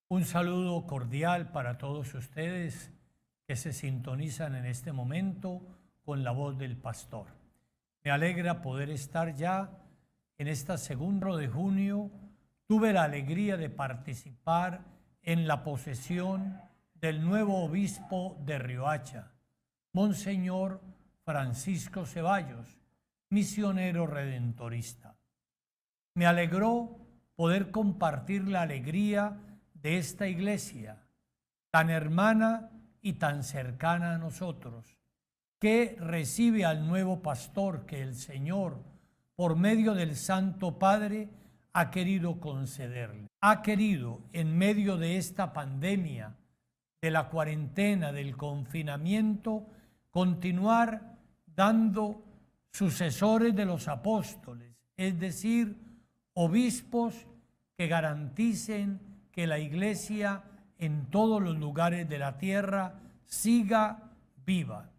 Un saludo cordial para todos ustedes que se sintonizan en este momento con la voz del pastor. Me alegra poder estar ya en esta segunda de junio. Tuve la alegría de participar en la posesión del nuevo obispo de Riohacha, Monseñor Francisco Ceballos, misionero redentorista. Me alegró poder compartir la alegría de esta iglesia, tan hermana y tan cercana a nosotros, que recibe al nuevo pastor que el Señor, por medio del Santo Padre, ha querido concederle. Ha querido, en medio de esta pandemia, de la cuarentena, del confinamiento, continuar dando sucesores de los apóstoles, es decir, obispos que garanticen que la iglesia en todos los lugares de la tierra siga viva.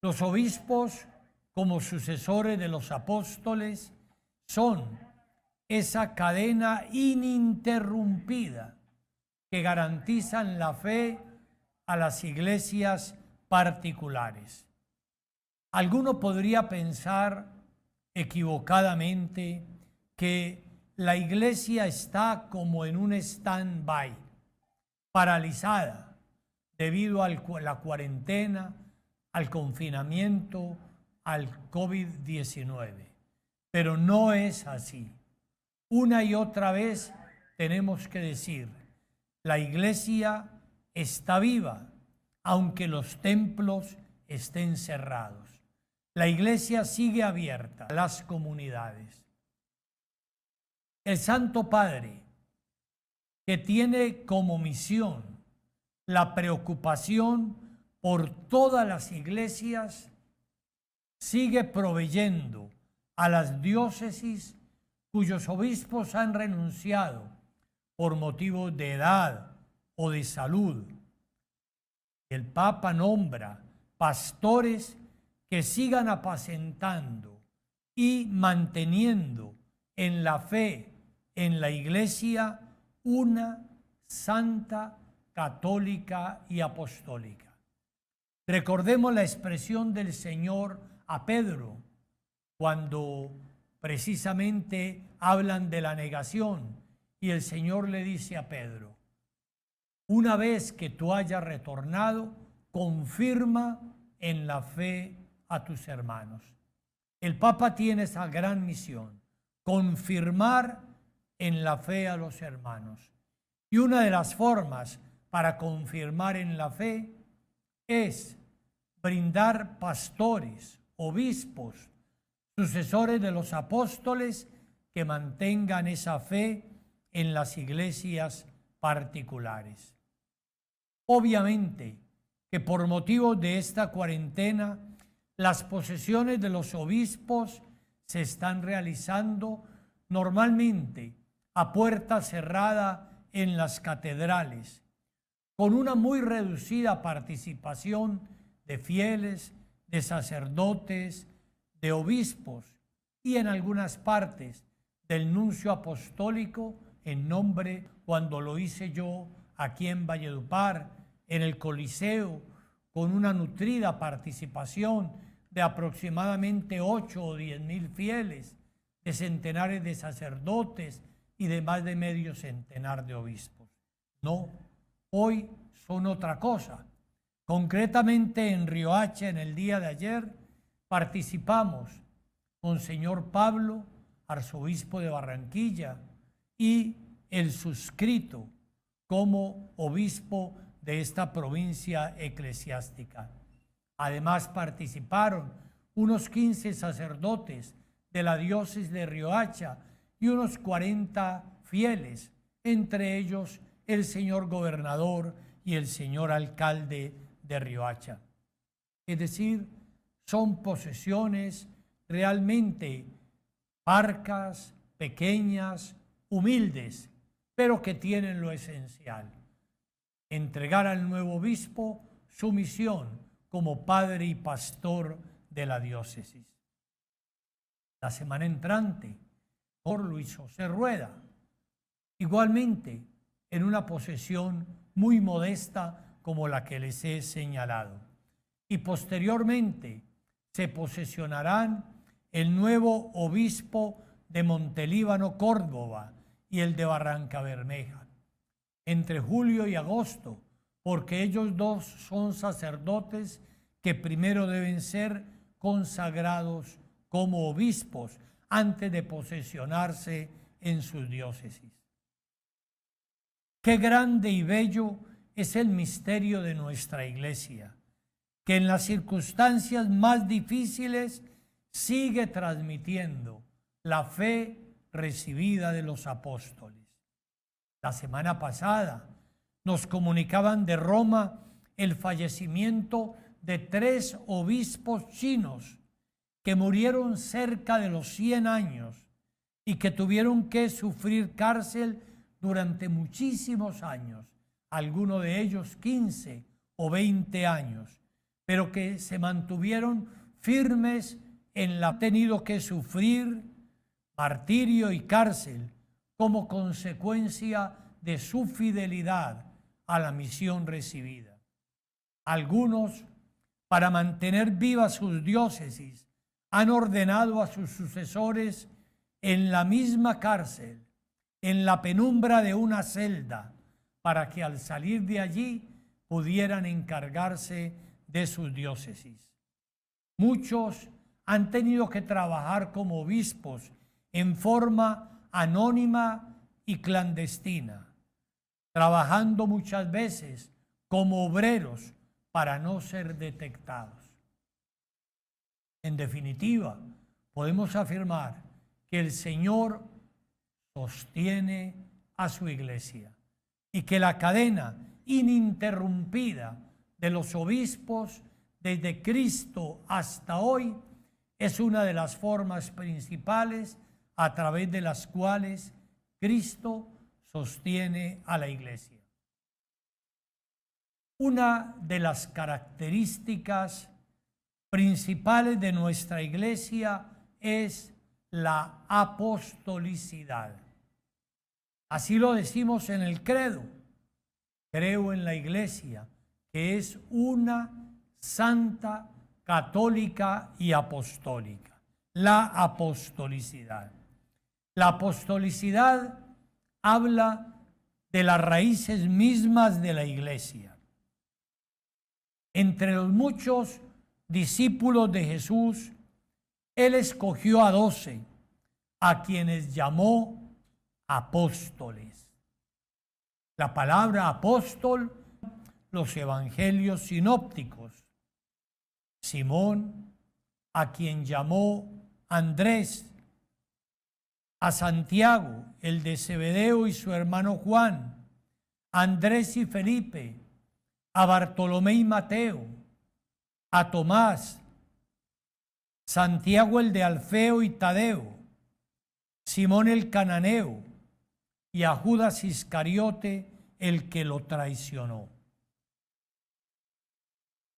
Los obispos, como sucesores de los apóstoles, son esa cadena ininterrumpida que garantizan la fe a las iglesias particulares. Alguno podría pensar equivocadamente que la iglesia está como en un stand-by, paralizada debido a la cuarentena, al confinamiento, al COVID-19. Pero no es así. Una y otra vez tenemos que decir, la iglesia está viva, aunque los templos estén cerrados. La iglesia sigue abierta a las comunidades. El Santo Padre, que tiene como misión la preocupación por todas las iglesias, sigue proveyendo a las diócesis cuyos obispos han renunciado por motivos de edad o de salud. El Papa nombra pastores que sigan apacentando y manteniendo en la fe, en la iglesia, una santa, católica y apostólica. Recordemos la expresión del Señor a Pedro, cuando precisamente hablan de la negación, y el Señor le dice a Pedro, una vez que tú hayas retornado, confirma en la fe a tus hermanos. El Papa tiene esa gran misión, confirmar en la fe a los hermanos. Y una de las formas para confirmar en la fe es brindar pastores, obispos, sucesores de los apóstoles que mantengan esa fe en las iglesias particulares. Obviamente que por motivo de esta cuarentena, las posesiones de los obispos se están realizando normalmente a puerta cerrada en las catedrales, con una muy reducida participación de fieles, de sacerdotes, de obispos y en algunas partes del nuncio apostólico en nombre, cuando lo hice yo aquí en Valledupar, en el Coliseo, con una nutrida participación de aproximadamente 8 o 10,000 fieles, de centenares de sacerdotes y de más de medio centenar de obispos. No, hoy son otra cosa. Concretamente en Riohacha, en el día de ayer, participamos con Monseñor Pablo, arzobispo de Barranquilla, y el suscrito como obispo de esta provincia eclesiástica. Además participaron unos 15 sacerdotes de la diócesis de Riohacha y unos 40 fieles, entre ellos el señor gobernador y el señor alcalde de Riohacha. Es decir, son posesiones realmente parcas, pequeñas, humildes, pero que tienen lo esencial: entregar al nuevo obispo su misión como padre y pastor de la diócesis. La semana entrante, por Luis José Rueda, igualmente en una posesión muy modesta como la que les he señalado. Y posteriormente se posesionarán el nuevo obispo de Montelíbano, Córdoba, y el de Barranca Bermeja, entre julio y agosto, porque ellos dos son sacerdotes que primero deben ser consagrados como obispos antes de posesionarse en sus diócesis. Qué grande y bello es el misterio de nuestra Iglesia, que en las circunstancias más difíciles sigue transmitiendo la fe recibida de los apóstoles. La semana pasada nos comunicaban de Roma el fallecimiento de 3 obispos chinos que murieron cerca de los 100 años y que tuvieron que sufrir cárcel durante muchísimos años, algunos de ellos 15 o 20 años, pero que se mantuvieron firmes en la tenido que sufrir martirio y cárcel como consecuencia de su fidelidad a la misión recibida. Algunos, para mantener vivas sus diócesis, han ordenado a sus sucesores en la misma cárcel, en la penumbra de una celda, para que al salir de allí pudieran encargarse de sus diócesis. Muchos han tenido que trabajar como obispos en forma anónima y clandestina, trabajando muchas veces como obreros para no ser detectados. En definitiva, podemos afirmar que el Señor sostiene a su Iglesia y que la cadena ininterrumpida de los obispos desde Cristo hasta hoy es una de las formas principales a través de las cuales Cristo sostiene a la Iglesia. Una de las características principales de nuestra Iglesia es la apostolicidad. Así lo decimos en el credo. Creo en la Iglesia, que es una, santa, católica y apostólica. La apostolicidad. La apostolicidad habla de las raíces mismas de la Iglesia. Entre los muchos discípulos de Jesús, Él escogió a 12, a quienes llamó apóstoles. La palabra apóstol, los evangelios sinópticos. Simón, a quien llamó Andrés, a Santiago, el de Zebedeo y su hermano Juan, a Andrés y Felipe, a Bartolomé y Mateo, a Tomás, Santiago el de Alfeo y Tadeo, Simón el cananeo y a Judas Iscariote el que lo traicionó,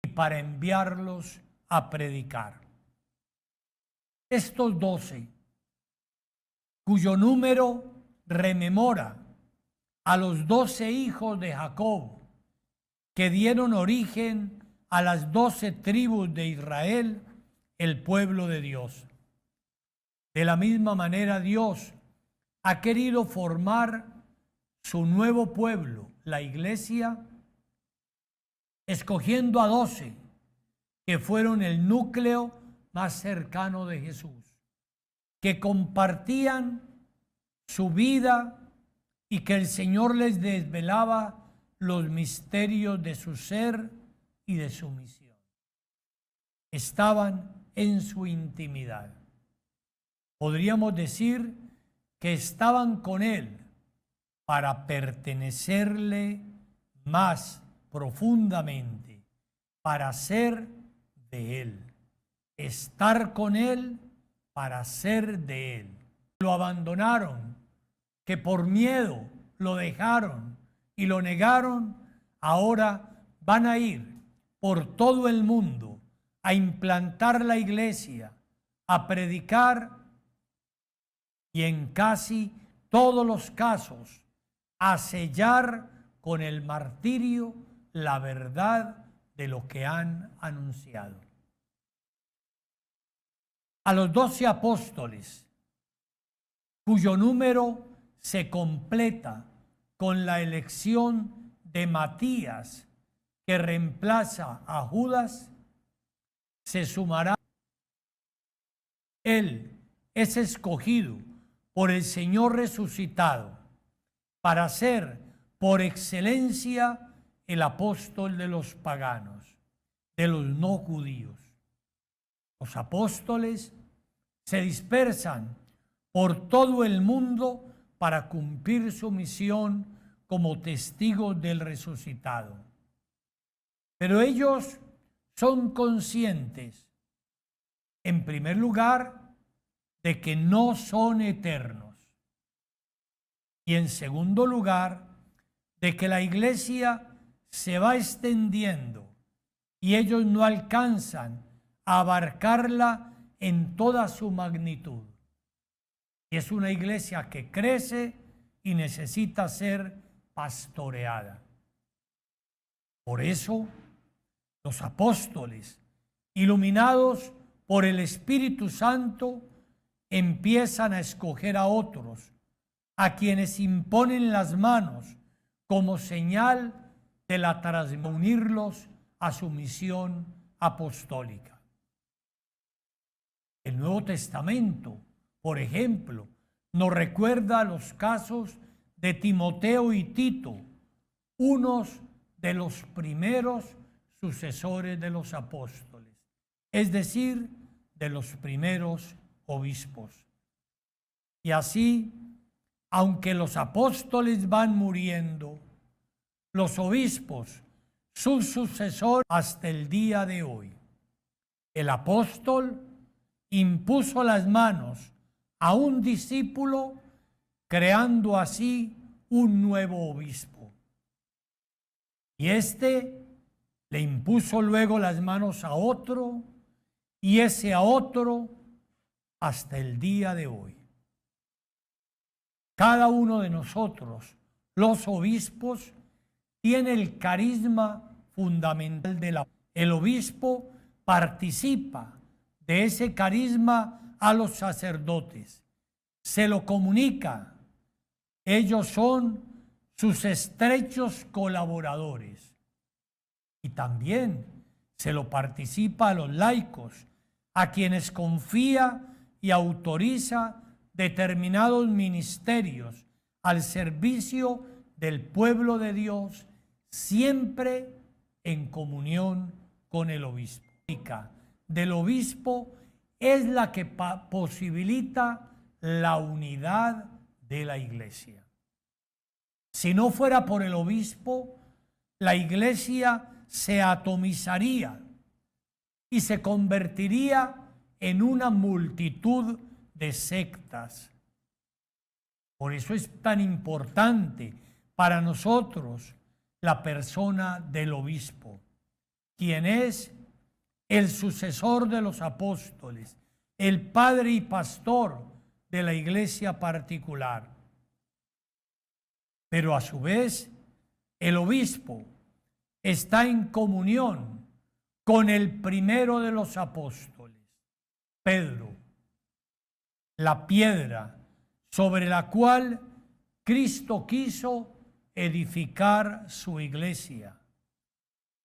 y para enviarlos a predicar. Estos 12, cuyo número rememora a los 12 hijos de Jacob, que dieron origen a las 12 tribus de Israel, el pueblo de Dios. De la misma manera, Dios ha querido formar su nuevo pueblo, la Iglesia, escogiendo a 12, que fueron el núcleo más cercano de Jesús, que compartían su vida y que el Señor les desvelaba los misterios de su ser y de su misión. Estaban en su intimidad. Podríamos decir que estaban con Él para pertenecerle más profundamente, para ser de Él, estar con Él para ser de Él. Lo abandonaron, que por miedo lo dejaron y lo negaron, ahora van a ir por todo el mundo a implantar la Iglesia, a predicar y en casi todos los casos a sellar con el martirio la verdad de lo que han anunciado. A los 12 apóstoles, cuyo número se completa con la elección de Matías, que reemplaza a Judas, se sumará. Él es escogido por el Señor resucitado para ser por excelencia el apóstol de los paganos, de los no judíos. Los apóstoles se dispersan por todo el mundo para cumplir su misión como testigos del resucitado. Pero ellos son conscientes, en primer lugar, de que no son eternos. Y en segundo lugar, de que la iglesia se va extendiendo y ellos no alcanzan a abarcarla en toda su magnitud. Y es una iglesia que crece y necesita ser pastoreada. Por eso, los apóstoles, iluminados por el Espíritu Santo, empiezan a escoger a otros, a quienes imponen las manos como señal de la transmisión, unirlos a su misión apostólica. El Nuevo Testamento, por ejemplo, nos recuerda los casos de Timoteo y Tito, unos de los primeros sucesores de los apóstoles, es decir, de los primeros obispos. Y así, aunque los apóstoles van muriendo, los obispos, sus sucesores hasta el día de hoy. El apóstol impuso las manos a un discípulo, creando así un nuevo obispo. Y éste le impuso luego las manos a otro, y ese a otro hasta el día de hoy. Cada uno de nosotros, los obispos, tiene el carisma fundamental de la... El obispo participa de ese carisma a los sacerdotes, se lo comunica. Ellos son sus estrechos colaboradores. Y también se lo participa a los laicos, a quienes confía y autoriza determinados ministerios al servicio del pueblo de Dios, siempre en comunión con el obispo. Del obispo es la que posibilita la unidad de la iglesia. Si no fuera por el obispo, la iglesia se atomizaría y se convertiría en una multitud de sectas. Por eso es tan importante para nosotros la persona del obispo, quien es el sucesor de los apóstoles, el padre y pastor de la iglesia particular. Pero a su vez, el obispo está en comunión con el primero de los apóstoles, Pedro, la piedra sobre la cual Cristo quiso edificar su iglesia,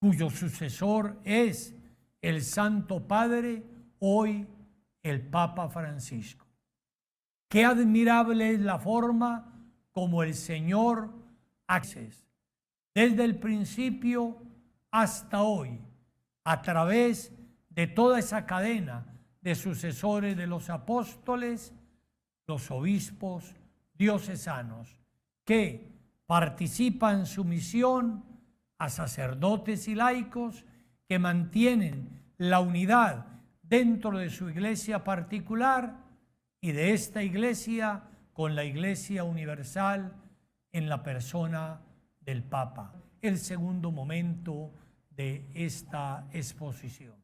cuyo sucesor es el Santo Padre, hoy el Papa Francisco. Qué admirable es la forma como el Señor desde el principio hasta hoy, a través de toda esa cadena de sucesores de los apóstoles, los obispos diocesanos, que participan en su misión, a sacerdotes y laicos que mantienen la unidad dentro de su iglesia particular y de esta iglesia con la iglesia universal en la persona del Papa. El segundo momento de esta exposición.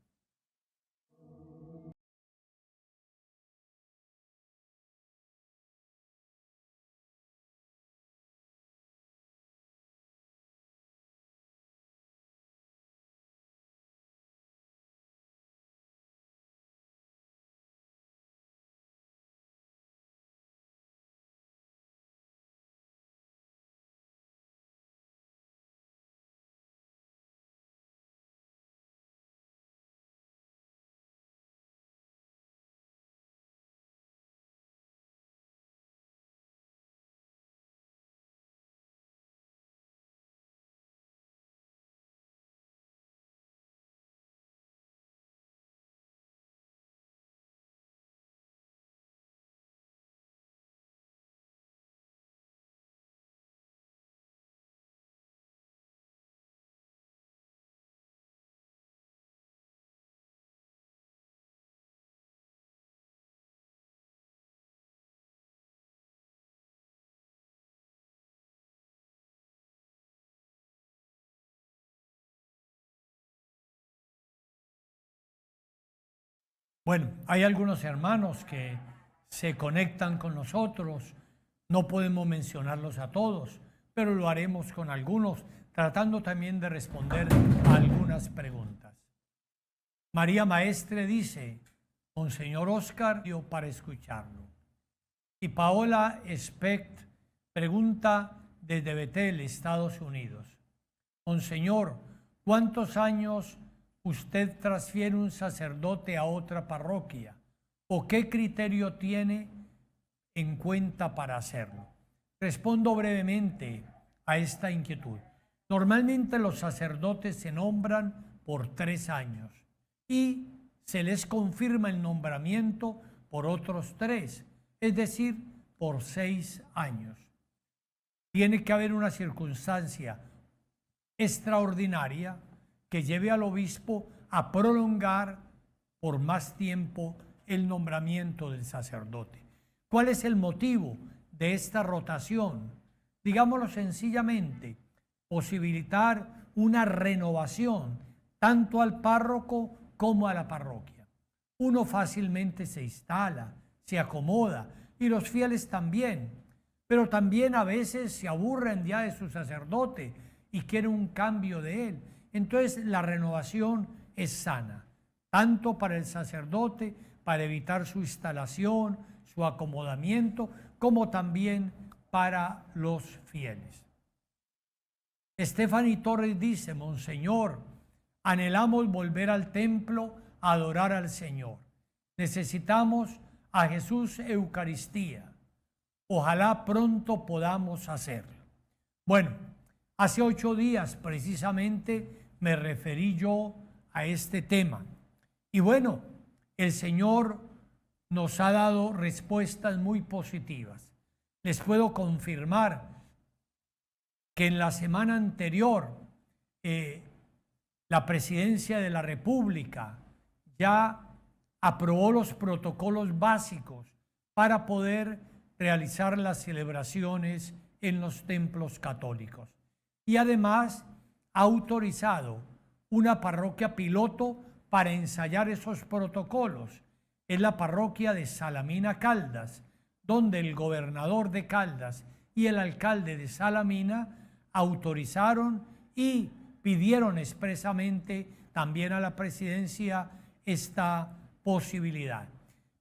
Bueno, hay algunos hermanos que se conectan con nosotros, no podemos mencionarlos a todos, pero lo haremos con algunos, tratando también de responder a algunas preguntas. María Maestre dice, Monseñor Oscar, yo para escucharlo. Y Paola Specht pregunta desde Betel, Estados Unidos. Monseñor, ¿cuántos años usted transfiere un sacerdote a otra parroquia? ¿O qué criterio tiene en cuenta para hacerlo? Respondo brevemente a esta inquietud. Normalmente los sacerdotes se nombran por 3 años y se les confirma el nombramiento por otros 3, es decir, por 6 años. Tiene que haber una circunstancia extraordinaria que lleve al obispo a prolongar por más tiempo el nombramiento del sacerdote. ¿Cuál es el motivo de esta rotación? Digámoslo sencillamente, posibilitar una renovación tanto al párroco como a la parroquia. Uno fácilmente se instala, se acomoda, y los fieles también, pero también a veces se aburren ya de su sacerdote y quieren un cambio de él. Entonces la renovación es sana, tanto para el sacerdote, para evitar su instalación, su acomodamiento, como también para los fieles. Stephanie Torres dice, Monseñor, anhelamos volver al templo a adorar al Señor. Necesitamos a Jesús Eucaristía. Ojalá pronto podamos hacerlo. Bueno, hace 8 días precisamente me referí yo a este tema. Y bueno, el Señor nos ha dado respuestas muy positivas. Les puedo confirmar que en la semana anterior la Presidencia de la República ya aprobó los protocolos básicos para poder realizar las celebraciones en los templos católicos. Y además ha autorizado una parroquia piloto para ensayar esos protocolos. Es la parroquia de Salamina Caldas, donde el gobernador de Caldas y el alcalde de Salamina autorizaron y pidieron expresamente también a la presidencia esta posibilidad.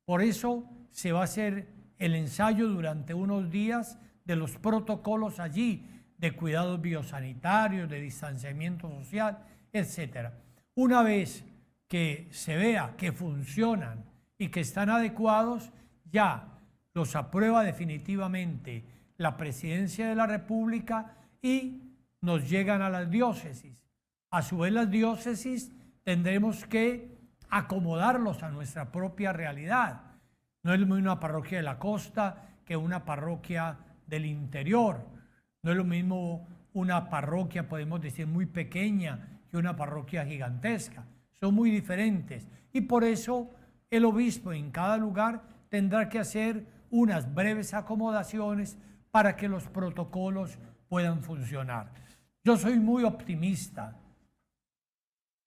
Por eso se va a hacer el ensayo durante unos días de los protocolos allí de cuidados biosanitarios, de distanciamiento social, etc. Una vez que se vea que funcionan y que están adecuados, ya los aprueba definitivamente la Presidencia de la República y nos llegan a las diócesis. A su vez, las diócesis tendremos que acomodarlos a nuestra propia realidad. No es lo mismo una parroquia de la costa que una parroquia del interior. No es lo mismo una parroquia, podemos decir, muy pequeña que una parroquia gigantesca. Son muy diferentes. Y por eso el obispo en cada lugar tendrá que hacer unas breves acomodaciones para que los protocolos puedan funcionar. Yo soy muy optimista.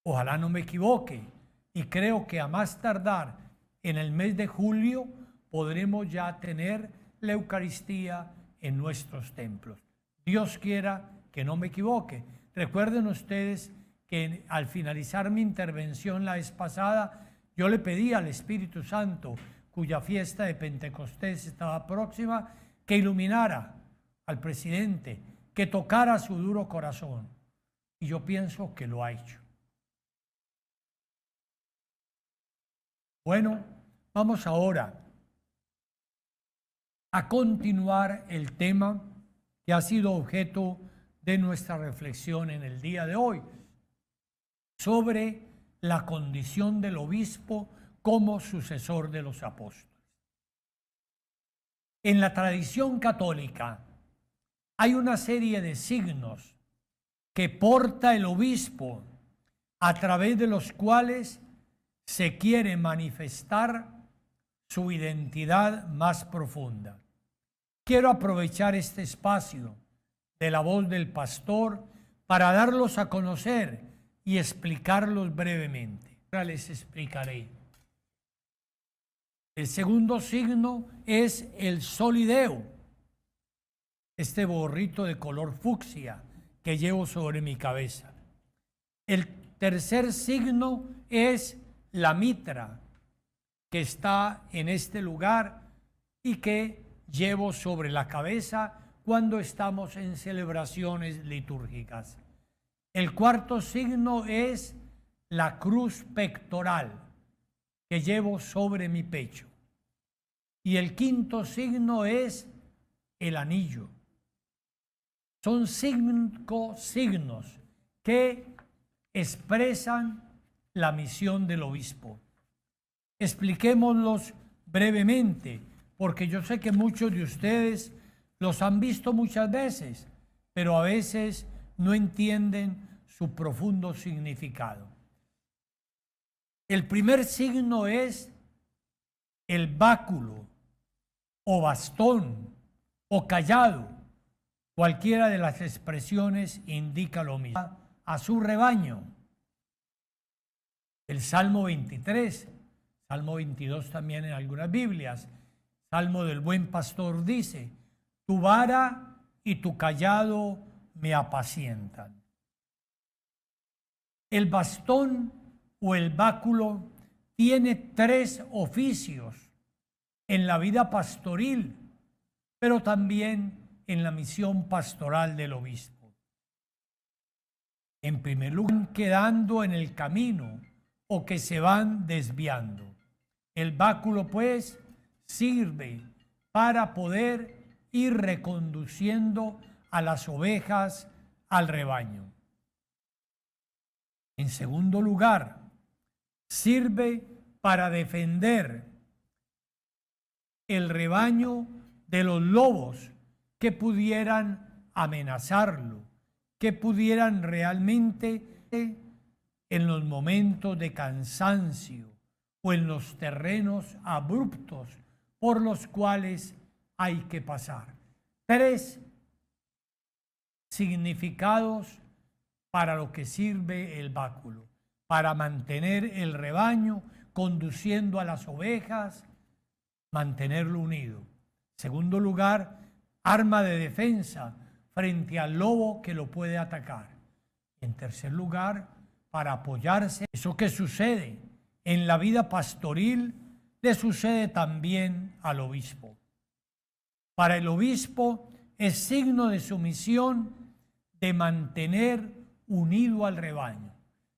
Ojalá no me equivoque. Y creo que a más tardar en el mes de julio podremos ya tener la Eucaristía en nuestros templos. Dios quiera que no me equivoque. Recuerden ustedes que al finalizar mi intervención la vez pasada, yo le pedí al Espíritu Santo, cuya fiesta de Pentecostés estaba próxima, que iluminara al presidente, que tocara su duro corazón. Y yo pienso que lo ha hecho. Bueno, vamos ahora a continuar el tema que ha sido objeto de nuestra reflexión en el día de hoy, sobre la condición del obispo como sucesor de los apóstoles. En la tradición católica hay una serie de signos que porta el obispo a través de los cuales se quiere manifestar su identidad más profunda. Quiero aprovechar este espacio de la voz del pastor para darlos a conocer y explicarlos brevemente. Ahora les explicaré. El segundo signo es el solideo, este gorrito de color fucsia que llevo sobre mi cabeza. El tercer signo es la mitra, que está en este lugar y que llevo sobre la cabeza cuando estamos en celebraciones litúrgicas. El cuarto signo es la cruz pectoral que llevo sobre mi pecho. Y el quinto signo es el anillo. Son 5 signos que expresan la misión del obispo. Expliquémoslos brevemente, porque yo sé que muchos de ustedes los han visto muchas veces, pero a veces no entienden su profundo significado. El primer signo es el báculo, o bastón, o cayado. Cualquiera de las expresiones indica lo mismo. A su rebaño. El Salmo 23, Salmo 22 también en algunas Biblias. Salmo del buen pastor dice: tu vara y tu cayado me apacientan. El bastón o el báculo tiene 3 oficios en la vida pastoril, pero también en la misión pastoral del obispo. En primer lugar, quedando en el camino o que se van desviando. El báculo, pues, sirve para poder ir reconduciendo a las ovejas al rebaño. En segundo lugar, sirve para defender el rebaño de los lobos que pudieran amenazarlo, que pudieran realmente en los momentos de cansancio o en los terrenos abruptos por los cuales hay que pasar. 3 significados para lo que sirve el báculo: para mantener el rebaño, conduciendo a las ovejas, mantenerlo unido. Segundo lugar, arma de defensa frente al lobo que lo puede atacar. En tercer lugar, para apoyarse. Eso que sucede en la vida pastoril le sucede también al obispo. Para el obispo es signo de su misión de mantener unido al rebaño.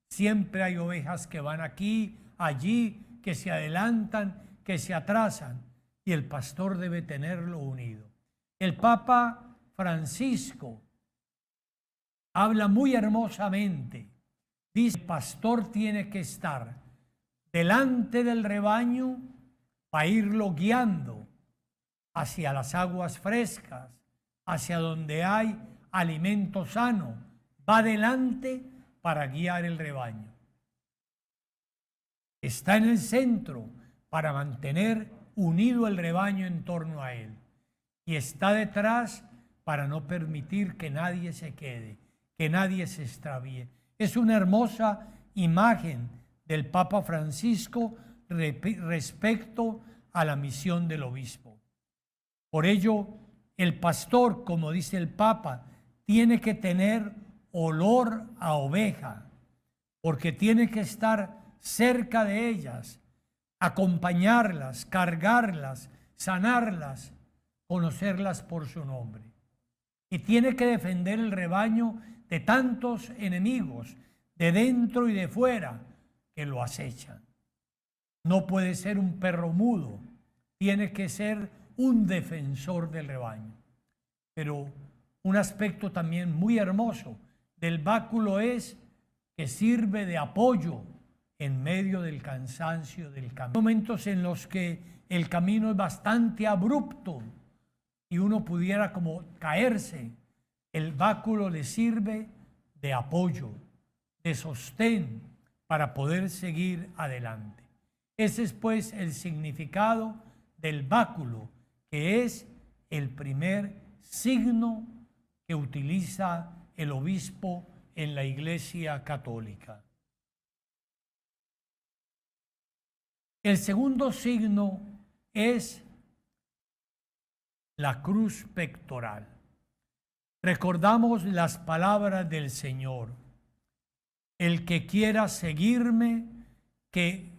Siempre hay ovejas que van aquí, allí, que se adelantan, que se atrasan, y el pastor debe tenerlo unido. El Papa Francisco habla muy hermosamente. Dice: el pastor tiene que estar delante del rebaño para irlo guiando hacia las aguas frescas, hacia donde hay alimento sano. Va adelante para guiar el rebaño. Está en el centro para mantener unido el rebaño en torno a él. Y está detrás para no permitir que nadie se quede, que nadie se extravíe. Es una hermosa imagen del Papa Francisco respecto a la misión del obispo. Por ello, el pastor, como dice el Papa, tiene que tener olor a oveja, porque tiene que estar cerca de ellas, acompañarlas, cargarlas, sanarlas, conocerlas por su nombre. Y tiene que defender el rebaño de tantos enemigos, de dentro y de fuera, que lo acechan. No puede ser un perro mudo, tiene que ser un defensor del rebaño. Pero un aspecto también muy hermoso del báculo es que sirve de apoyo en medio del cansancio del camino. Hay momentos en los que el camino es bastante abrupto y uno pudiera como caerse. El báculo le sirve de apoyo, de sostén para poder seguir adelante. Ese es pues el significado del báculo, que es el primer signo que utiliza el obispo en la Iglesia católica. El segundo signo es la cruz pectoral. Recordamos las palabras del Señor. El que quiera seguirme, que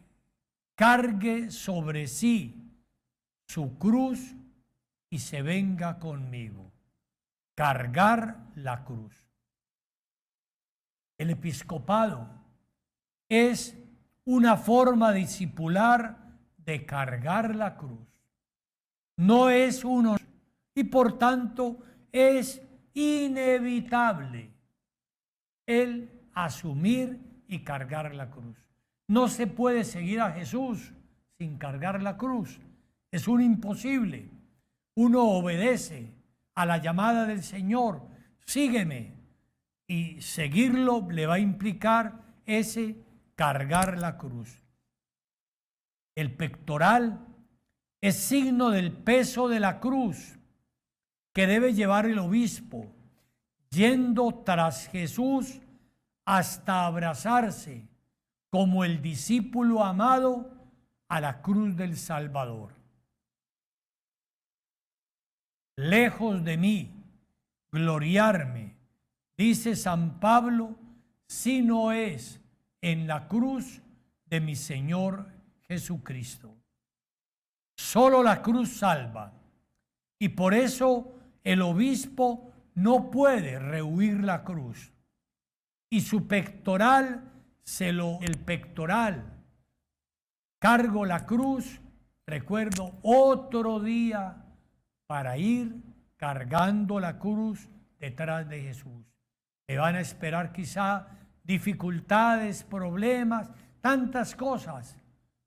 cargue sobre sí su cruz y se venga conmigo. Cargar la cruz. El episcopado es una forma discipular de cargar la cruz. No es uno y por tanto es inevitable el asumir y cargar la cruz. No se puede seguir a Jesús sin cargar la cruz. Es un imposible. Uno obedece a la llamada del Señor, sígueme, y seguirlo le va a implicar ese cargar la cruz. El pectoral es signo del peso de la cruz que debe llevar el obispo, yendo tras Jesús hasta abrazarse como el discípulo amado a la cruz del Salvador. Lejos de mí gloriarme, dice San Pablo, si no es en la cruz de mi Señor Jesucristo. Solo la cruz salva, y por eso el obispo no puede rehuir la cruz. Y su pectoral, el pectoral, cargo la cruz, recuerdo otro día para ir cargando la cruz detrás de Jesús. Me van a esperar quizá dificultades, problemas, tantas cosas,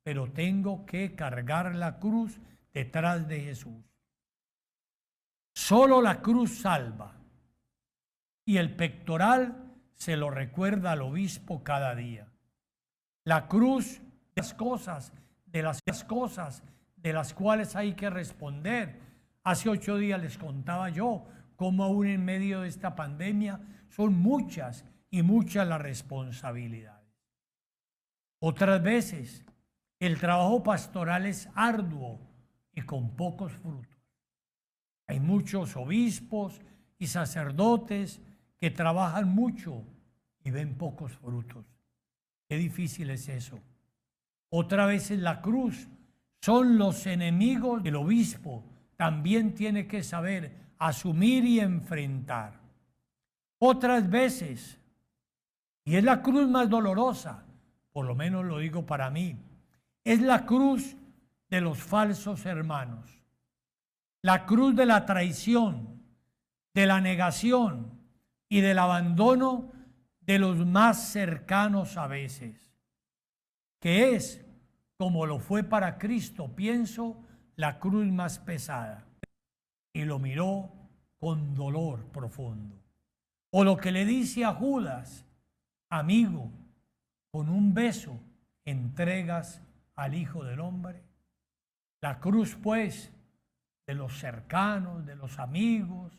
pero tengo que cargar la cruz detrás de Jesús. Solo la cruz salva y el pectoral se lo recuerda al obispo cada día. La cruz de las cosas de las cuales hay que responder. Hace 8 días les contaba yo cómo aún en medio de esta pandemia son muchas y muchas las responsabilidades. Otras veces el trabajo pastoral es arduo y con pocos frutos. Hay muchos obispos y sacerdotes que trabajan mucho y ven pocos frutos. Qué difícil es eso. Otra vez en la cruz son los enemigos del obispo. También tiene que saber asumir y enfrentar. Otras veces, y es la cruz más dolorosa, por lo menos lo digo para mí, es la cruz de los falsos hermanos. La cruz de la traición, de la negación y del abandono de los más cercanos a veces, que es, como lo fue para Cristo, pienso, la cruz más pesada. Y lo miró con dolor profundo. O lo que le dice a Judas, amigo, con un beso entregas al Hijo del Hombre. La cruz, pues, de los cercanos, de los amigos,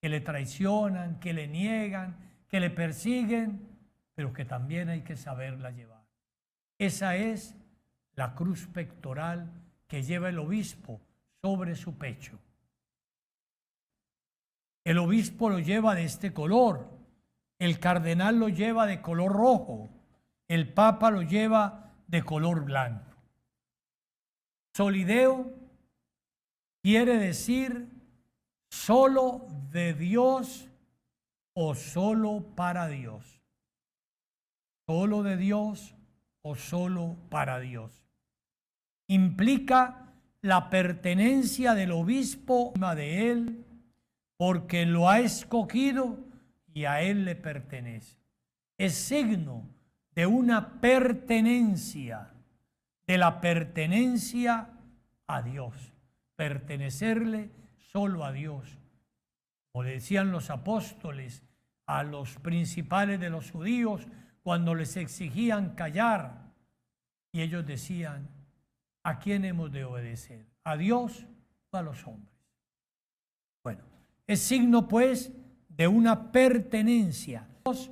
que le traicionan, que le niegan, que le persiguen, pero que también hay que saberla llevar. Esa es la cruz pectoral que lleva el obispo sobre su pecho. El obispo lo lleva de este color, el cardenal lo lleva de color rojo, el papa lo lleva de color blanco. Solideo quiere decir solo de Dios o solo para Dios. Solo de Dios o solo para Dios. Implica la pertenencia del obispo de él porque lo ha escogido y a él le pertenece. Es signo de una pertenencia, de la pertenencia a Dios, pertenecerle solo a Dios. Como decían los apóstoles a los principales de los judíos cuando les exigían callar, y ellos decían, ¿a quién hemos de obedecer? ¿A Dios o a los hombres? Bueno, es signo pues de una pertenencia a Dios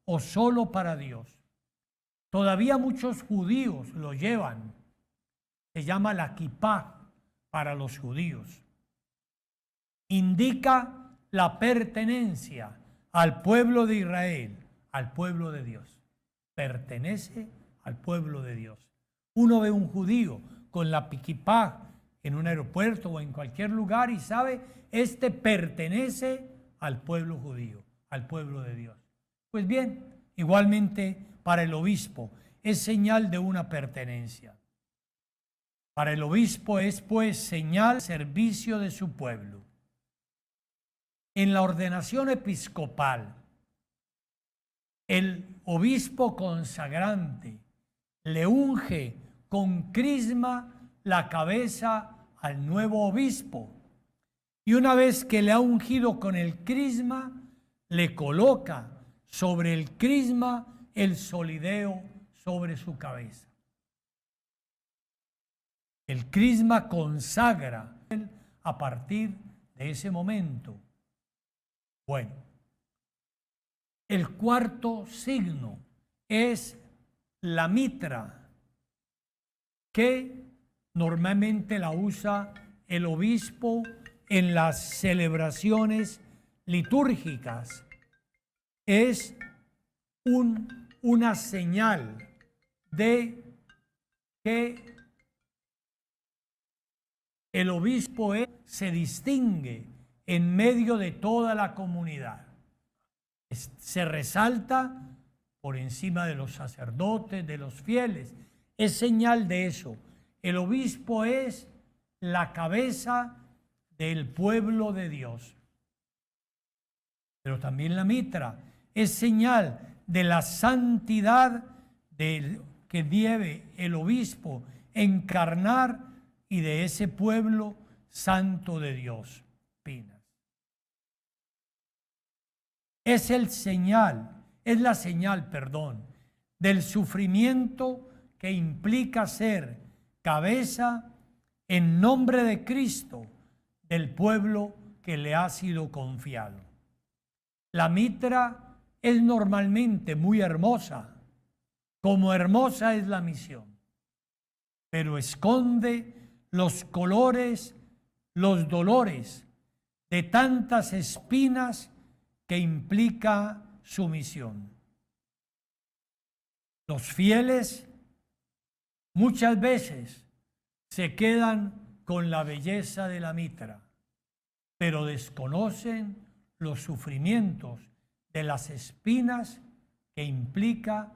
o solo para Dios. Todavía muchos judíos lo llevan. Se llama la kipá, para los judíos. Indica la pertenencia al pueblo de Israel, al pueblo de Dios. Pertenece al pueblo de Dios. Uno ve un judío con la piquipá en un aeropuerto o en cualquier lugar y sabe, este pertenece al pueblo judío, al pueblo de Dios. Pues bien, igualmente para el obispo es señal de una pertenencia. Para el obispo es pues señal, servicio de su pueblo. En la ordenación episcopal, el obispo consagrante le unge con crisma la cabeza al nuevo obispo y una vez que le ha ungido con el crisma, le coloca sobre el crisma el solideo sobre su cabeza. El crisma consagra a partir de ese momento. Bueno, el cuarto signo es la mitra, que normalmente la usa el obispo en las celebraciones litúrgicas. Es una señal de que el obispo se distingue en medio de toda la comunidad. Se resalta por encima de los sacerdotes, de los fieles. Es señal de eso. El obispo es la cabeza del pueblo de Dios. Pero también la mitra es señal de la santidad que debe el obispo encarnar y de ese pueblo santo de Dios. Es la señal, del sufrimiento que implica ser cabeza en nombre de Cristo del pueblo que le ha sido confiado. La mitra es normalmente muy hermosa, como hermosa es la misión, pero esconde los colores, los dolores de tantas espinas que implica su misión. Los fieles muchas veces se quedan con la belleza de la mitra, pero desconocen los sufrimientos de las espinas que implica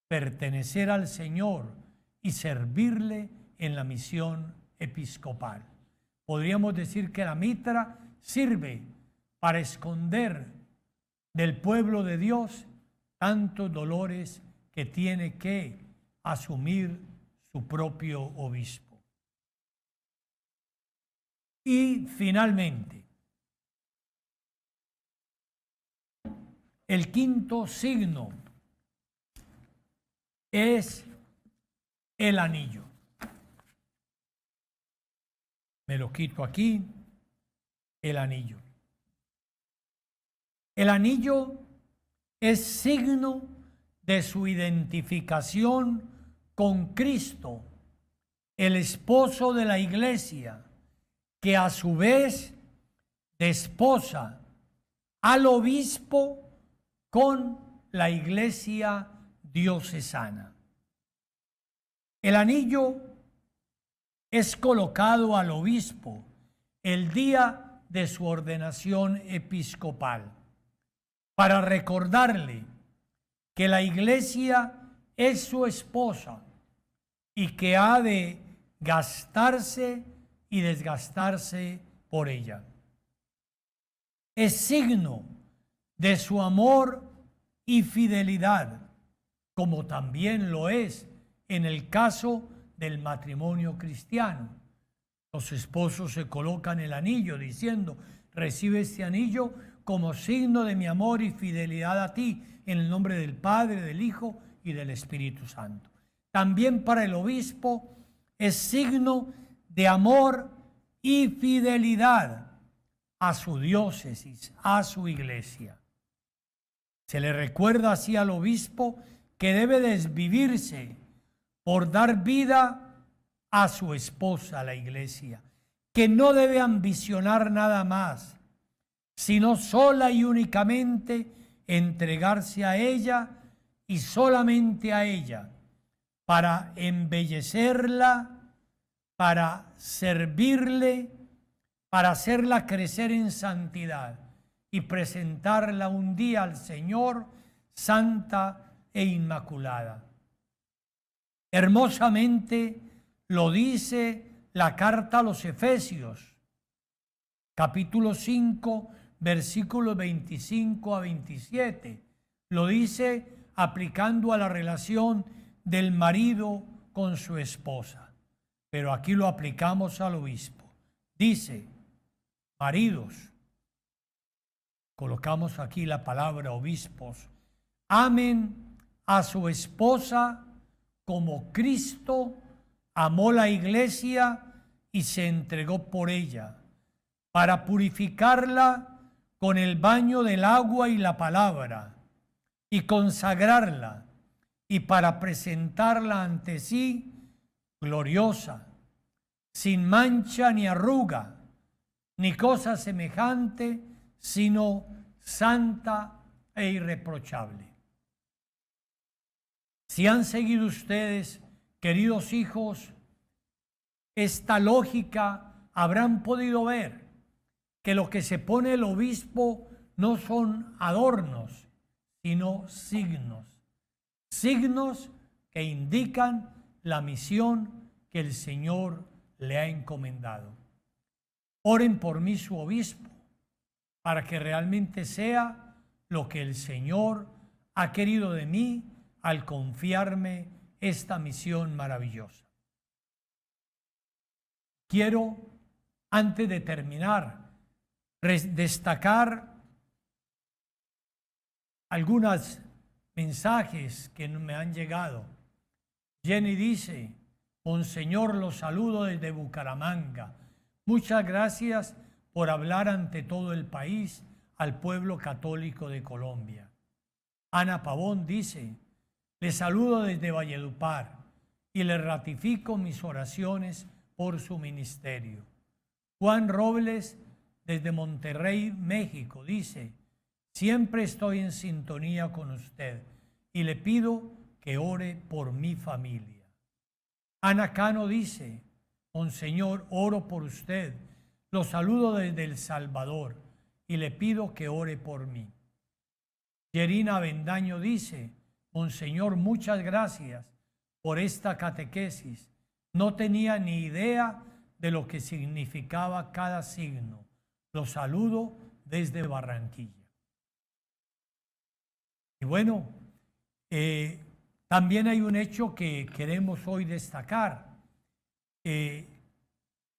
pertenecer al Señor y servirle en la misión episcopal. Podríamos decir que la mitra sirve para esconder del pueblo de Dios tantos dolores que tiene que asumir su propio obispo. Y finalmente, el quinto signo es el anillo. Me lo quito aquí, el anillo. El anillo es signo de su identificación con Cristo, el esposo de la iglesia, que a su vez desposa al obispo con la iglesia diocesana. El anillo es colocado al obispo el día de su ordenación episcopal para recordarle que la iglesia es su esposa y que ha de gastarse y desgastarse por ella. Es signo de su amor y fidelidad, como también lo es en el caso del matrimonio cristiano. Los esposos se colocan el anillo diciendo: recibe este anillo como signo de mi amor y fidelidad a ti, en el nombre del Padre, del Hijo y del Espíritu Santo. También para el obispo es signo de amor y fidelidad a su diócesis, a su iglesia. Se le recuerda así al obispo que debe desvivirse por dar vida a su esposa, la iglesia, que no debe ambicionar nada más, sino sola y únicamente entregarse a ella y solamente a ella, para embellecerla, para servirle, para hacerla crecer en santidad y presentarla un día al Señor santa e inmaculada. Hermosamente lo dice la carta a los Efesios, capítulo 5, versículos 25 a 27. Lo dice aplicando a la relación del marido con su esposa. Pero aquí lo aplicamos al obispo. Dice, maridos, colocamos aquí la palabra obispos, amen a su esposa como Cristo amó la iglesia y se entregó por ella, para purificarla con el baño del agua y la palabra, y consagrarla, y para presentarla ante sí gloriosa, sin mancha ni arruga, ni cosa semejante, sino santa e irreprochable. Si han seguido ustedes, queridos hijos, esta lógica, habrán podido ver que lo que se pone el obispo no son adornos, sino signos. Signos que indican la misión que el Señor le ha encomendado. Oren por mí, su obispo, para que realmente sea lo que el Señor ha querido de mí al confiarme esta misión maravillosa. Quiero, antes de terminar, destacar algunos mensajes que me han llegado. Jenny dice, Monseñor, los saludo desde Bucaramanga. Muchas gracias por hablar ante todo el país al pueblo católico de Colombia. Ana Pavón dice, le saludo desde Valledupar y le ratifico mis oraciones por su ministerio. Juan Robles desde Monterrey, México, dice, siempre estoy en sintonía con usted y le pido que ore por mi familia. Ana Cano dice, Monseñor, oro por usted, lo saludo desde El Salvador y le pido que ore por mí. Yerina Avendaño dice, Monseñor, muchas gracias por esta catequesis. No tenía ni idea de lo que significaba cada signo. Los saludo desde Barranquilla. Y bueno, también hay un hecho que queremos hoy destacar.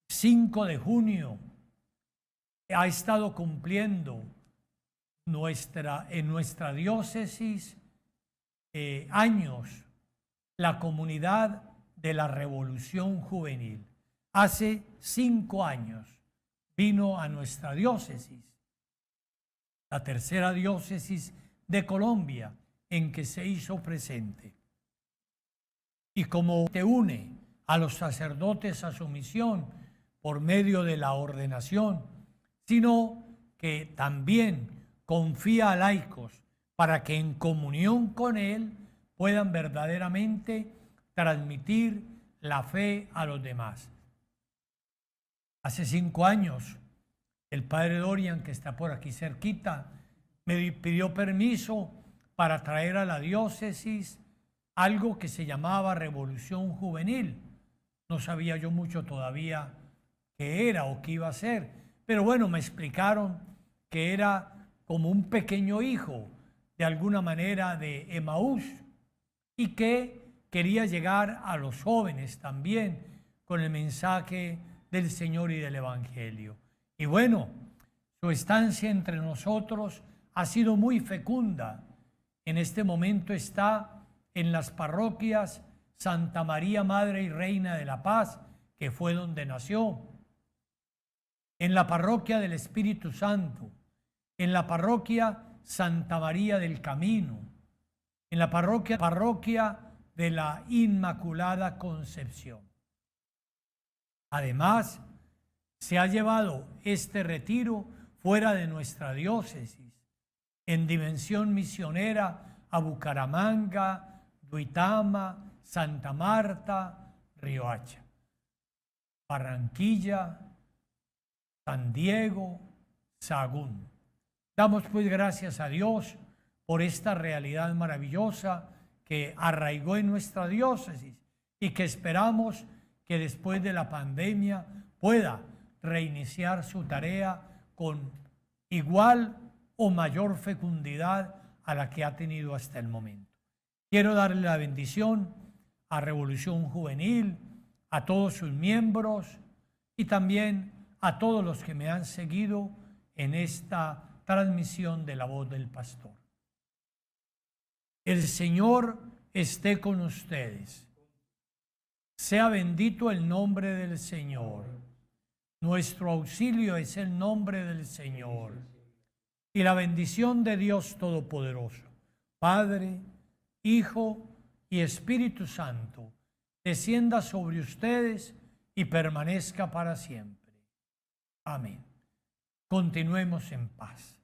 5 de junio ha estado cumpliendo en nuestra diócesis años la comunidad de la Revolución Juvenil. Hace 5 años vino a nuestra diócesis, la tercera diócesis de Colombia en que se hizo presente. Y como te une a los sacerdotes a su misión por medio de la ordenación, sino que también confía a laicos para que en comunión con él puedan verdaderamente transmitir la fe a los demás. Hace 5 años, el padre Dorian, que está por aquí cerquita, me pidió permiso para traer a la diócesis algo que se llamaba Revolución Juvenil. No sabía yo mucho todavía qué era o qué iba a ser, pero bueno, me explicaron que era como un pequeño hijo, de alguna manera, de Emaús, y que quería llegar a los jóvenes también con el mensaje del Señor y del Evangelio. Y bueno, su estancia entre nosotros ha sido muy fecunda. En este momento está en las parroquias Santa María, Madre y Reina de la Paz, que fue donde nació, en la parroquia del Espíritu Santo, en la parroquia Santa María del Camino, en la parroquia de la Inmaculada Concepción. Además, se ha llevado este retiro fuera de nuestra diócesis, en dimensión misionera, a Bucaramanga, Duitama, Santa Marta, Riohacha, Barranquilla, San Diego, Sahagún. Damos pues gracias a Dios por esta realidad maravillosa que arraigó en nuestra diócesis y que esperamos que después de la pandemia pueda reiniciar su tarea con igual o mayor fecundidad a la que ha tenido hasta el momento. Quiero darle la bendición a Revolución Juvenil, a todos sus miembros y también a todos los que me han seguido en esta transmisión de la voz del pastor. El Señor esté con ustedes. Sea bendito el nombre del Señor. Nuestro auxilio es el nombre del Señor. Y la bendición de Dios Todopoderoso, Padre, Hijo y Espíritu Santo, descienda sobre ustedes y permanezca para siempre. Amén. Continuemos en paz.